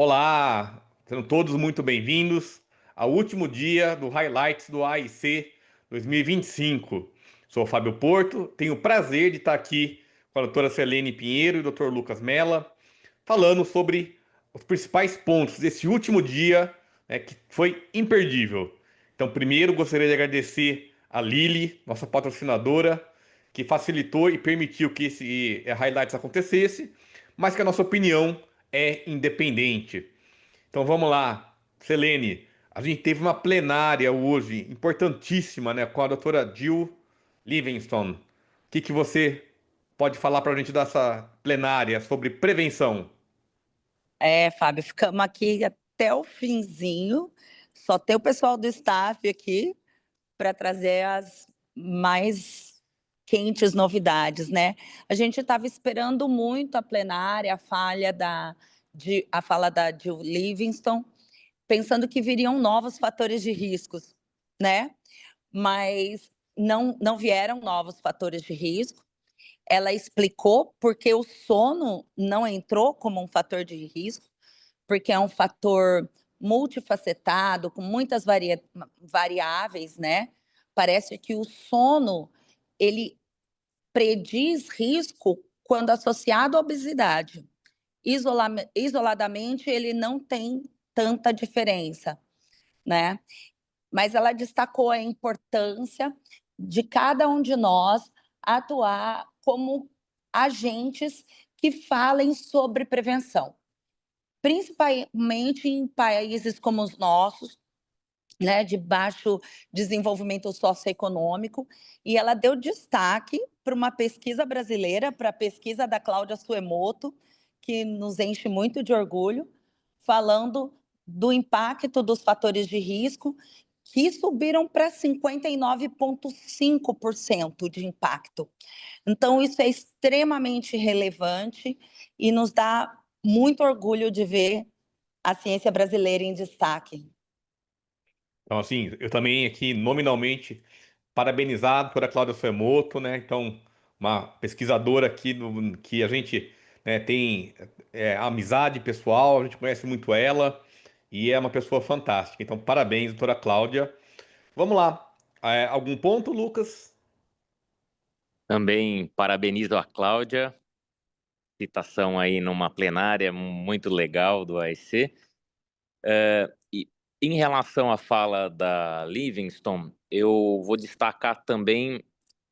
Olá, sejam todos muito bem-vindos ao último dia do Highlights do AIC 2025. Sou o Fábio Porto, tenho o prazer de estar aqui com a doutora Selene Pinheiro e o doutor Lucas Mella, falando sobre os principais pontos desse último dia, né, que foi imperdível. Então, primeiro, gostaria de agradecer a Lili, nossa patrocinadora, que facilitou e permitiu que esse Highlights acontecesse, mas que a nossa opinião é independente. Então vamos lá, Selene. A gente teve uma plenária hoje, importantíssima, né, com a doutora Jill Livingston. O que você pode falar para a gente dessa plenária sobre prevenção? Fábio, ficamos aqui até o finzinho. Só tem o pessoal do staff aqui para trazer as mais quentes novidades, né? A gente estava esperando muito a plenária, a fala da Jill Livingston, pensando que viriam novos fatores de riscos, né? Mas não vieram novos fatores de risco. Ela explicou porque o sono não entrou como um fator de risco, porque é um fator multifacetado, com muitas variáveis, né? Parece que o sono, ele prediz risco quando associado à obesidade. Isoladamente, ele não tem tanta diferença, né? Mas ela destacou a importância de cada um de nós atuar como agentes que falem sobre prevenção, principalmente em países como os nossos, né, de baixo desenvolvimento socioeconômico, e ela deu destaque para uma pesquisa brasileira, para a pesquisa da Cláudia Suemoto, que nos enche muito de orgulho, falando do impacto dos fatores de risco, que subiram para 59,5% de impacto. Então, isso é extremamente relevante e nos dá muito orgulho de ver a ciência brasileira em destaque. Então, assim, eu também aqui, nominalmente, parabenizado por a Cláudia Femoto, né? Então, uma pesquisadora aqui que a gente, né, tem amizade pessoal, a gente conhece muito ela e é uma pessoa fantástica. Então, parabéns, doutora Cláudia. Vamos lá. Algum ponto, Lucas? Também parabenizo a Cláudia, citação aí numa plenária muito legal do AIC. E em relação à fala da Livingston, eu vou destacar também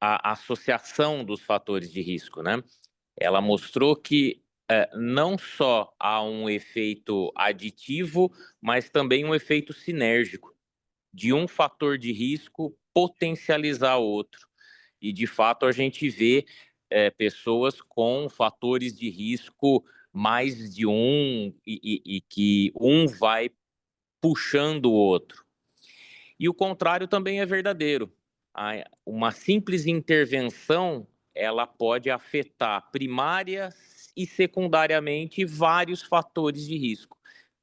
a associação dos fatores de risco, né? Ela mostrou que não só há um efeito aditivo, mas também um efeito sinérgico de um fator de risco potencializar outro. E, de fato, a gente vê pessoas com fatores de risco mais de um e que um vai puxando o outro. E o contrário também é verdadeiro. Uma simples intervenção, ela pode afetar primária e secundariamente vários fatores de risco,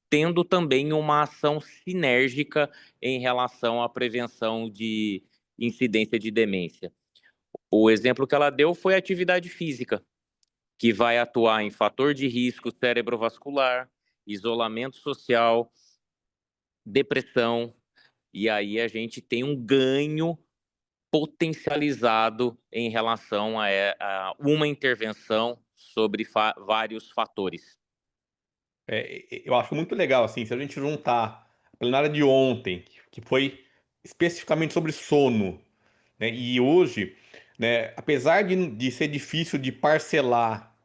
tendo também uma ação sinérgica em relação à prevenção de incidência de demência. O exemplo que ela deu foi a atividade física, que vai atuar em fator de risco cerebrovascular, isolamento social, depressão, e aí a gente tem um ganho potencializado em relação a uma intervenção sobre vários fatores. Eu acho muito legal, assim, se a gente juntar a plenária de ontem, que foi especificamente sobre sono, né, e hoje, né, apesar de ser difícil de parcelar,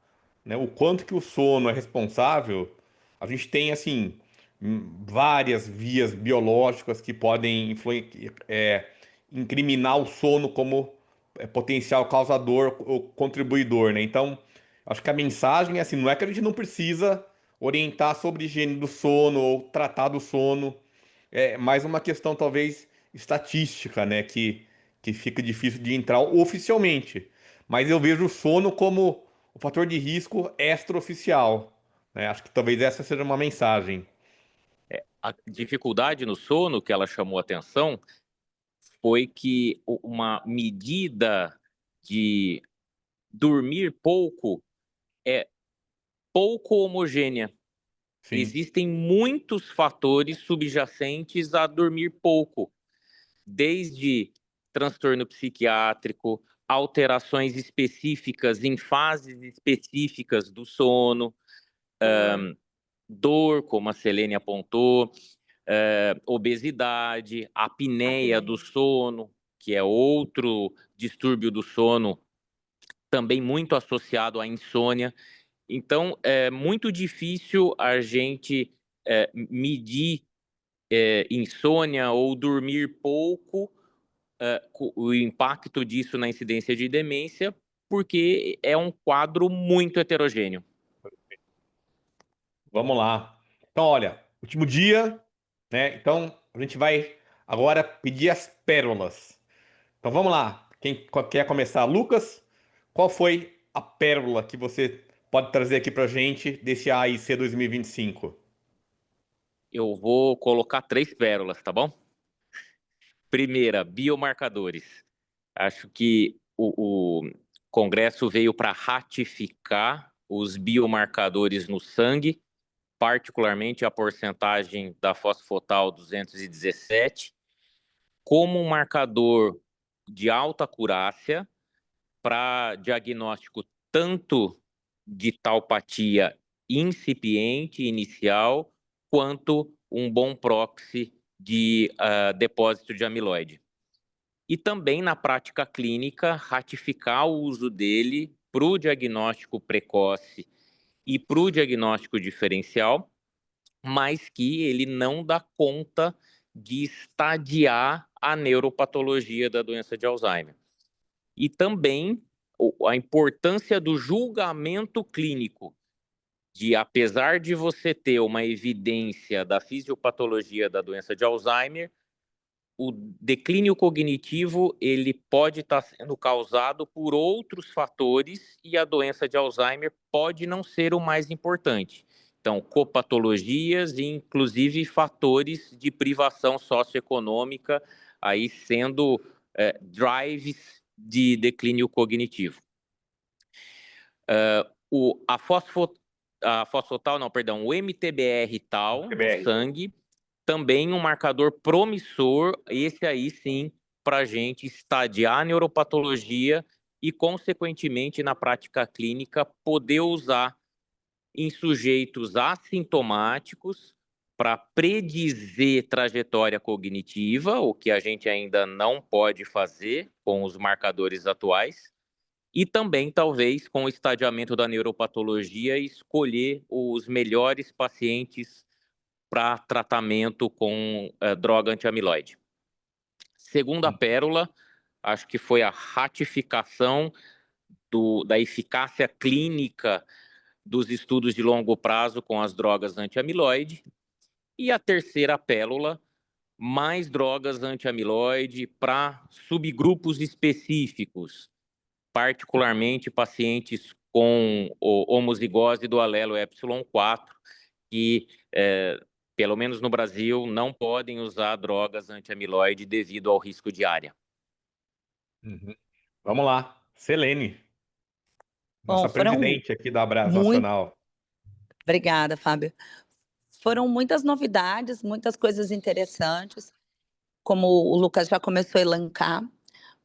né, o quanto que o sono é responsável, a gente tem, assim, várias vias biológicas que podem incriminar o sono como potencial causador ou contribuidor, né? Então, acho que a mensagem é assim, não é que a gente não precisa orientar sobre higiene do sono ou tratar do sono, é mais uma questão talvez estatística, né? Que fica difícil de entrar oficialmente. Mas eu vejo o sono como o fator de risco extraoficial, né? Acho que talvez essa seja uma mensagem. A dificuldade no sono que ela chamou atenção foi que uma medida de dormir pouco é pouco homogênea. Sim. Existem muitos fatores subjacentes a dormir pouco, desde transtorno psiquiátrico, alterações específicas em fases específicas do sono, dor, como a Selene apontou, obesidade, apneia do sono, que é outro distúrbio do sono, também muito associado à insônia. Então, é muito difícil a gente medir insônia ou dormir pouco, o impacto disso na incidência de demência, porque é um quadro muito heterogêneo. Vamos lá. Então, olha, último dia, né? Então, a gente vai agora pedir as pérolas. Então, vamos lá. Quem quer começar? Lucas, qual foi a pérola que você pode trazer aqui pra gente desse AIC 2025? Eu vou colocar 3 pérolas, tá bom? Primeira, biomarcadores. Acho que o Congresso veio para ratificar os biomarcadores no sangue, particularmente a porcentagem da fosfotal 217, como um marcador de alta acurácia para diagnóstico tanto de taupatia incipiente, inicial, quanto um bom proxy de depósito de amiloide. E também, na prática clínica, ratificar o uso dele para o diagnóstico precoce e para o diagnóstico diferencial, mas que ele não dá conta de estadiar a neuropatologia da doença de Alzheimer. E também a importância do julgamento clínico, de apesar de você ter uma evidência da fisiopatologia da doença de Alzheimer, o declínio cognitivo ele pode estar sendo causado por outros fatores e a doença de Alzheimer pode não ser o mais importante. Então, copatologias e inclusive fatores de privação socioeconômica aí sendo drives de declínio cognitivo. O MTBR tal no sangue, também um marcador promissor, esse aí sim, para a gente estadiar a neuropatologia e, consequentemente, na prática clínica, poder usar em sujeitos assintomáticos para predizer trajetória cognitiva, o que a gente ainda não pode fazer com os marcadores atuais, e também, talvez, com o estadiamento da neuropatologia, escolher os melhores pacientes para tratamento com droga antiamiloide. Segunda pérola, acho que foi a ratificação da eficácia clínica dos estudos de longo prazo com as drogas antiamiloide. E a terceira pérola, mais drogas antiamiloide para subgrupos específicos, particularmente pacientes com homozigose do alelo Y4, que, pelo menos no Brasil, não podem usar drogas antiamiloide devido ao risco de ARIA. Vamos lá. Selene, nossa Bom, foram presidente aqui da Abras muito... Nacional. Obrigada, Fábio. Foram muitas novidades, muitas coisas interessantes, como o Lucas já começou a elencar,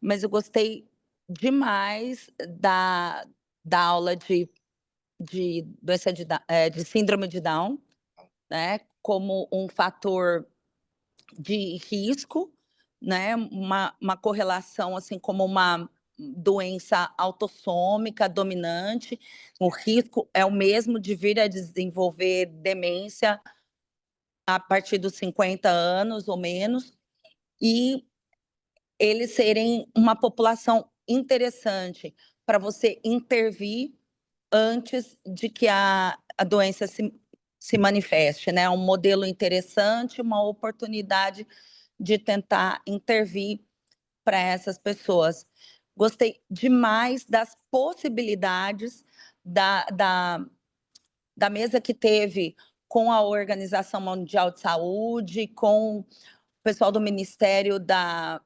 mas eu gostei demais da aula de doença de síndrome de Down, né, como um fator de risco, né, uma correlação, assim, como uma doença autossômica dominante, o risco é o mesmo de vir a desenvolver demência a partir dos 50 anos ou menos, e eles serem uma população interessante para você intervir antes de que a doença se manifeste, né? Um modelo interessante, uma oportunidade de tentar intervir para essas pessoas. Gostei demais das possibilidades da mesa que teve com a Organização Mundial de Saúde, com o pessoal do Ministério da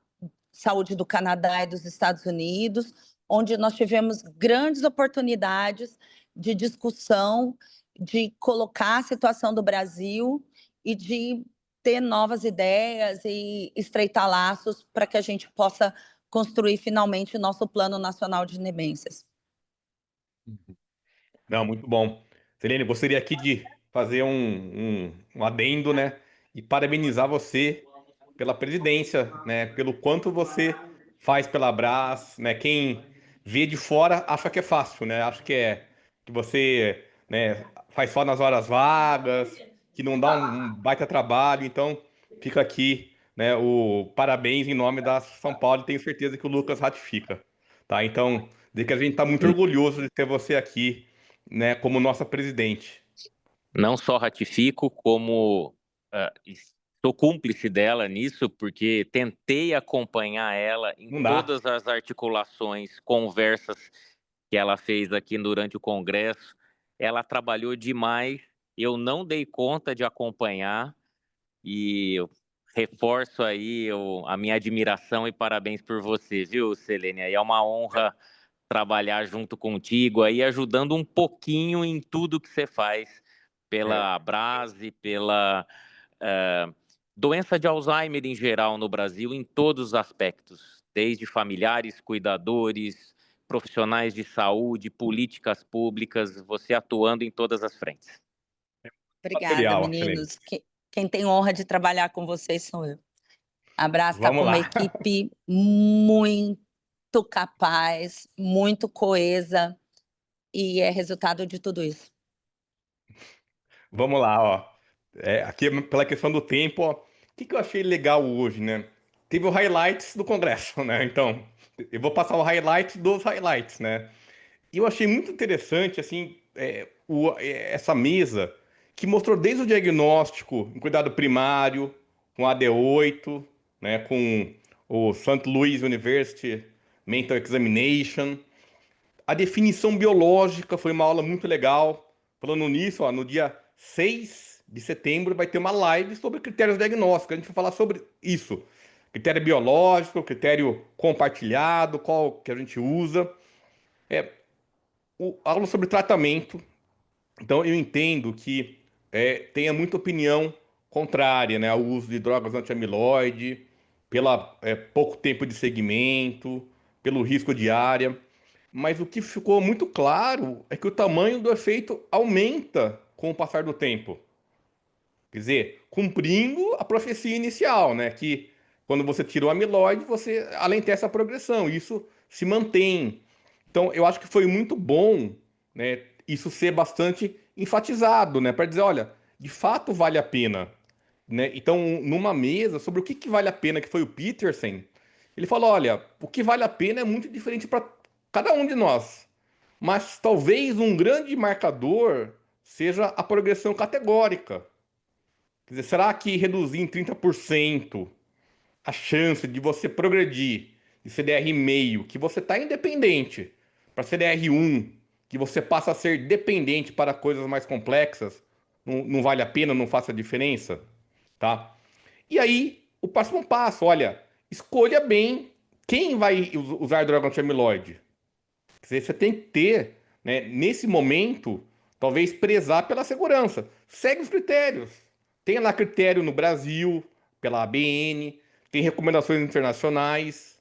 Saúde do Canadá e dos Estados Unidos, onde nós tivemos grandes oportunidades de discussão de colocar a situação do Brasil e de ter novas ideias e estreitar laços para que a gente possa construir finalmente o nosso Plano Nacional de Demências. Não, muito bom. Selene, gostaria aqui de fazer um adendo, né? E parabenizar você pela presidência, né? Pelo quanto você faz pela Brás, né? Quem vê de fora acha que é fácil, né? Acha que você, né, faz só nas horas vagas, que não dá um baita trabalho. Então, fica aqui, né, o parabéns em nome da São Paulo e tenho certeza que o Lucas ratifica, tá? Então, de que a gente está muito orgulhoso de ter você aqui, né, como nossa presidente. Não só ratifico, como sou cúmplice dela nisso, porque tentei acompanhar ela em Não dá. todas as articulações, conversas que ela fez aqui durante o Congresso. Ela trabalhou demais, eu não dei conta de acompanhar e eu reforço aí a minha admiração e parabéns por você, viu, Selene? Aí é uma honra trabalhar junto contigo aí, ajudando um pouquinho em tudo que você faz pela Brase, pela doença de Alzheimer em geral no Brasil, em todos os aspectos, desde familiares, cuidadores, profissionais de saúde, políticas públicas, você atuando em todas as frentes. Obrigada, Material, excelente. meninos. Quem tem honra de trabalhar com vocês sou eu. A Brás está Vamos com uma lá. equipe muito capaz, muito coesa, e é resultado de tudo isso. Vamos lá, ó. Aqui, pela questão do tempo, ó, o que eu achei legal hoje, né? Teve o highlights do Congresso, né? Então, eu vou passar o highlights dos highlights, né? E eu achei muito interessante, assim, essa mesa que mostrou desde o diagnóstico em cuidado primário, com a AD8, né? Com o St. Louis University Mental Examination. A definição biológica foi uma aula muito legal. Falando nisso, ó, no dia 6 de setembro vai ter uma live sobre critérios diagnósticos. A gente vai falar sobre isso. Critério biológico, critério compartilhado, qual que a gente usa. Aula sobre tratamento. Então eu entendo que tenha muita opinião contrária, né, ao uso de drogas anti-amiloide, pela pouco tempo de segmento, pelo risco de área. Mas o que ficou muito claro é que o tamanho do efeito aumenta com o passar do tempo. Quer dizer, cumprindo a profecia inicial, né? Que quando você tira o amiloide, você alentece essa progressão. Isso se mantém. Então, eu acho que foi muito bom, né, isso ser bastante enfatizado, né? Para dizer, olha, de fato vale a pena. Né? Então, numa mesa sobre o que vale a pena, que foi o Peterson, ele falou: olha, o que vale a pena é muito diferente para cada um de nós. Mas talvez um grande marcador seja a progressão categórica. Quer dizer, será que reduzir em 30% a chance de você progredir de CDR meio, que você está independente, para CDR1, que você passa a ser dependente para coisas mais complexas, não vale a pena, não faça diferença? Tá? E aí, o próximo passo, olha, escolha bem quem vai usar droga anti-amiloide. Você tem que ter, né, nesse momento, talvez prezar pela segurança. Segue os critérios. Tem lá critério no Brasil, pela ABN, tem recomendações internacionais.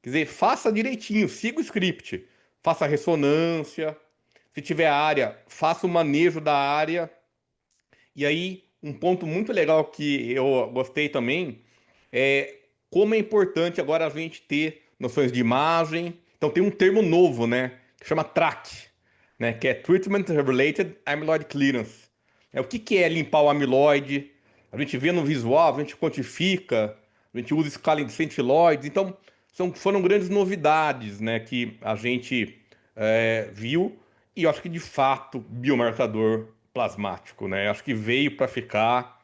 Quer dizer, faça direitinho, siga o script. Faça ressonância. Se tiver área, faça o manejo da área. E aí, um ponto muito legal que eu gostei também é como é importante agora a gente ter noções de imagem. Então tem um termo novo, né, que chama TRAC, né, que é Treatment Related Amyloid Clearance. O que é limpar o amiloide? A gente vê no visual, a gente quantifica, a gente usa escala de centiloides. Então foram grandes novidades, né, que a gente viu e eu acho que de fato biomarcador plasmático, né, acho que veio para ficar,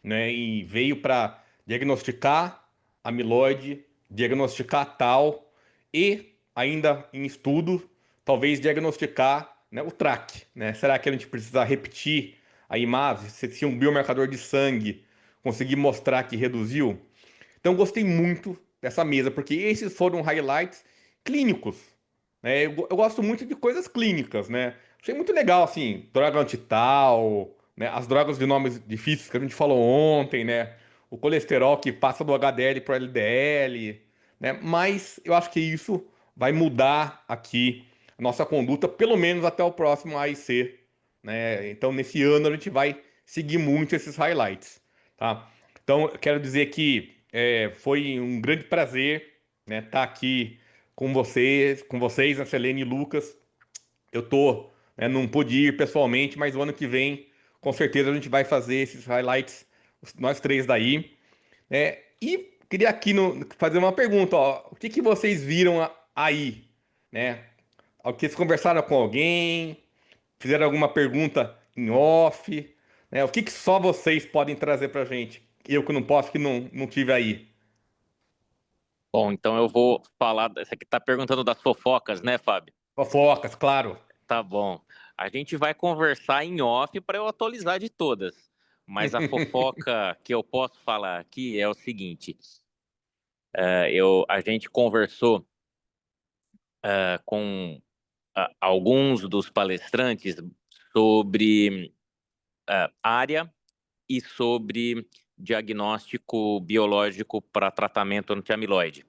né? E veio para diagnosticar amiloide, diagnosticar tal e ainda em estudo, talvez diagnosticar, né, o TRAC, né? Será que a gente precisa repetir a imagem, se um biomarcador de sangue conseguir mostrar que reduziu? Então gostei muito dessa mesa, porque esses foram highlights clínicos, né? Eu gosto muito de coisas clínicas, né? Achei muito legal, assim, droga antital, né? As drogas de nomes difíceis que a gente falou ontem, né? O colesterol que passa do HDL para o LDL, né? Mas eu acho que isso vai mudar aqui a nossa conduta, pelo menos até o próximo AIC, né? Então, nesse ano a gente vai seguir muito esses highlights, tá? Então, eu quero dizer que foi um grande prazer, né, estar aqui com vocês, né, Selene e Lucas. Eu tô, né, não pude ir pessoalmente, mas o ano que vem, com certeza, a gente vai fazer esses highlights, nós três daí, né? E queria aqui fazer uma pergunta, ó. O que que vocês viram aí, né? O que vocês conversaram com alguém? Fizeram alguma pergunta em off, né? O que que só vocês podem trazer pra gente? Eu que não posso, que não tive aí. Bom, então eu vou falar. Você que está perguntando das fofocas, né, Fábio? Fofocas, claro. Tá bom. A gente vai conversar em off para eu atualizar de todas. Mas a fofoca que eu posso falar aqui é o seguinte: a gente conversou com alguns dos palestrantes sobre área e sobre diagnóstico biológico para tratamento anti-amiloide.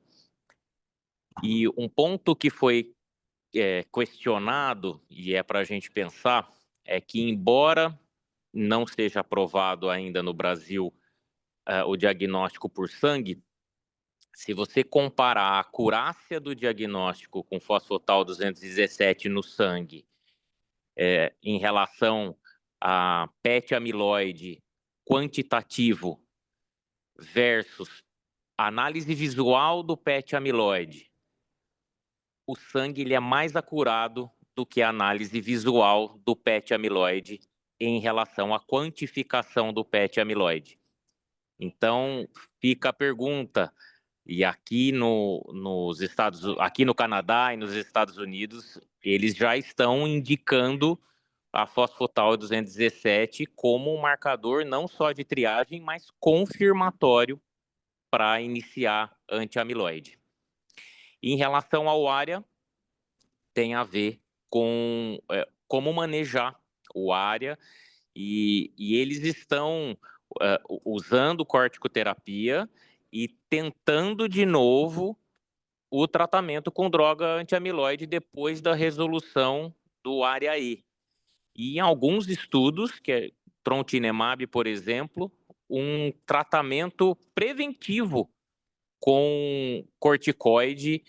E um ponto que foi questionado, e é para a gente pensar, é que, embora não seja aprovado ainda no Brasil o diagnóstico por sangue, se você comparar a acurácia do diagnóstico com fosfotal 217 no sangue em relação a PET amiloide quantitativo versus análise visual do PET amiloide, o sangue ele é mais acurado do que a análise visual do PET amiloide em relação à quantificação do PET amiloide. Então, fica a pergunta, e aqui aqui no Canadá e nos Estados Unidos, eles já estão indicando a fosfotal 217 como um marcador não só de triagem, mas confirmatório para iniciar anti-amiloide. Em relação ao área, tem a ver com como manejar o área, e eles estão usando corticoterapia e tentando de novo o tratamento com droga anti-amiloide depois da resolução do área E. E em alguns estudos, que é trontinemab, por exemplo, um tratamento preventivo com corticoide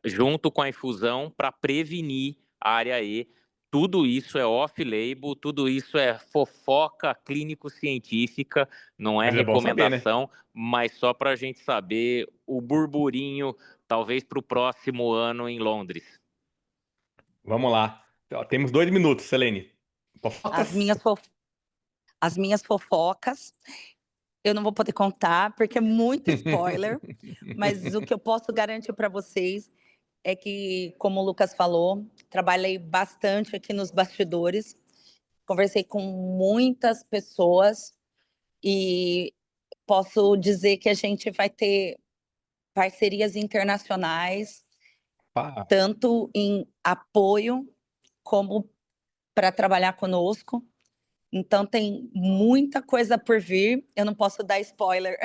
junto com a infusão para prevenir a área E. Tudo isso é off-label, tudo isso é fofoca clínico-científica, não é Mas é bom saber, né? recomendação, mas só para a gente saber o burburinho, talvez para o próximo ano em Londres. Vamos lá. Ó, temos 2 minutos, Selene. As Fofocas? minhas, fo- as minhas fofocas, eu não vou poder contar, porque é muito spoiler, mas o que eu posso garantir para vocês é que, como o Lucas falou, trabalhei bastante aqui nos bastidores, conversei com muitas pessoas e posso dizer que a gente vai ter parcerias internacionais, Pá. tanto em apoio como para trabalhar conosco. Então tem muita coisa por vir. Eu não posso dar spoiler.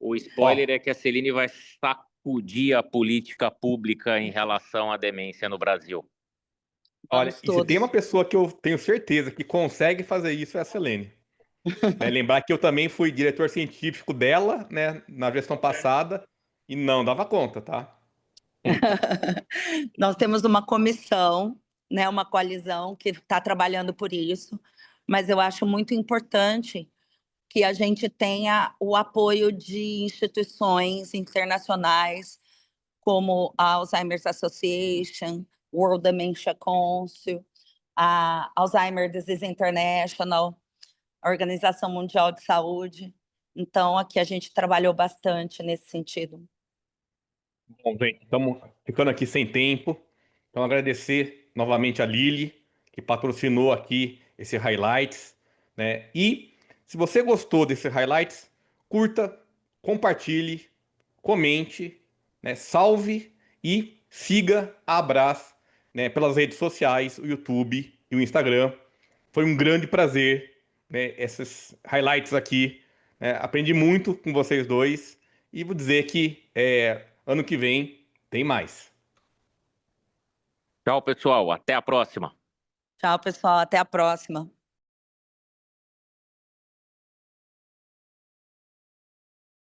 O Ó, spoiler é que a Celine vai sacudir a política pública em relação à demência no Brasil. olha, Vamos e se tem uma todos. pessoa que eu tenho certeza que consegue fazer isso, é a Selene. Né, lembrar que eu também fui diretor científico dela, né, na gestão passada, e não dava conta, tá? Nós temos uma comissão, né, uma coalizão que está trabalhando por isso, mas eu acho muito importante que a gente tenha o apoio de instituições internacionais, como a Alzheimer's Association, World Dementia Council, a Alzheimer Disease International, a Organização Mundial de Saúde. Então, aqui a gente trabalhou bastante nesse sentido. Bom, gente, estamos ficando aqui sem tempo. Então, agradecer novamente a Lili, que patrocinou aqui esse highlights, né? E se você gostou desse highlights, curta, compartilhe, comente, né? Salve e siga a Abraz né, pelas redes sociais, o YouTube e o Instagram. Foi um grande prazer, né, esses highlights aqui. Né, aprendi muito com vocês dois e vou dizer que ano que vem tem mais. Tchau, pessoal. Até a próxima. Tchau, pessoal. Até a próxima.